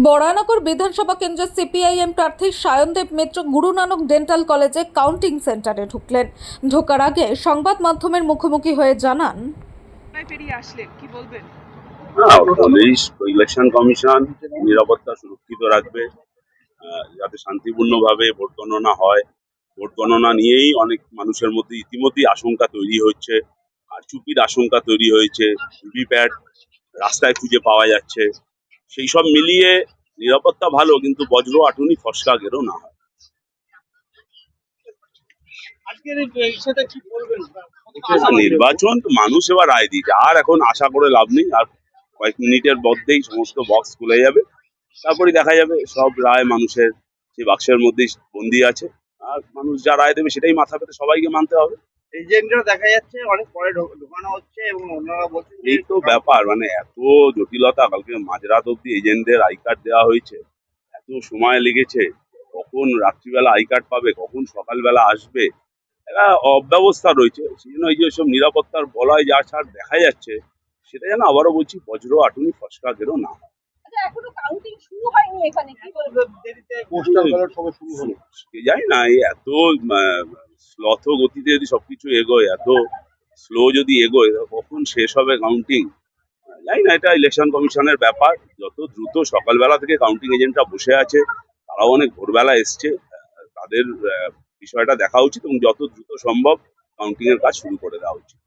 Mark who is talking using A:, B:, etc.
A: বরানগর বিধানসভা কেন্দ্রের সিপিআইএম প্রার্থী সায়নদেব মিত্র গুরু নানক ডেন্টাল কলেজে কাউন্টিং সেন্টারে ঢুকলেন। ঢোকার আগে সংবাদ মাধ্যমের মুখোমুখি হয়ে জানান,
B: পেরিয়ে আসলেন কি বলবেন?
C: পুলিশ, ইলেকশন কমিশন নিরাপত্তা সুরক্ষিত রাখবে, যাতে শান্তিপূর্ণভাবে ভোট গণনা হয়। ভোট গণনা নিয়েই অনেক মানুষের মধ্যে ইতিমধ্যেই আশঙ্কা তৈরি হচ্ছে, আর চুপির আশঙ্কা তৈরি হয়েছে। ভিভিপ্যাট রাস্তায় খুঁজে পাওয়া যাচ্ছে। সেই সব মিলিয়ে নিরাপত্তা ভালো, কিন্তু বজ্র আটুনি ফসকা গেরো না হয়। নির্বাচন তো মানুষ এবার রায় দিয়েছে, আর এখন আশা করে লাভ নেই। আর কয়েক মিনিটের মধ্যেই সমস্ত বক্স খুলে যাবে, তারপরে দেখা যাবে সব রায় মানুষের সেই বাক্সের মধ্যেই বন্দি আছে। আর মানুষ যা রায় দেবে সেটাই মাথা পেতে সবাইকে মানতে হবে।
D: এজেন্টরা দেখা যাচ্ছে অনেক পরে ঢোকানো হচ্ছে এবং অন্যরা বলছেন
C: এই তো ব্যাপার, মানে এত জটিলতা। কালকে মাঝরাত অব্দি এজেন্টদের আই কার্ড দেওয়া হয়েছে, এত সময় লেগেছে। কখন রাত্রিবেলা আই কার্ড পাবে, কখন সকালবেলা আসবে, এরা অব্যবস্থা রয়েছে। সেই জন্য এই যে সব নিরাপত্তার বলয় যা ছাড় দেখা যাচ্ছে, সেটা যেন আবারও বলছি বজ্র আটুনি ফসকা গেরো না হয়।
B: এখনো কাউন্টিং শুরু হয়নি এখানে, কি বলবেন?
D: দেরিতে পোস্টাল ব্যালট সবে শুরু হলো।
C: জানি না, এই এত স্লথ গতিতে যদি সবকিছু এগোয়, এত স্লো যদি এগোয়, কখন শেষ হবে কাউন্টিং জানি না। এটা ইলেকশন কমিশনের ব্যাপার। যত দ্রুত, সকালবেলা থেকে কাউন্টিং এজেন্টরা বসে আছে, তারাও অনেক ভোরবেলা এসছে, তাদের বিষয়টা দেখা উচিত এবং যত দ্রুত সম্ভব কাউন্টিং এর কাজ শুরু করে দেওয়া উচিত।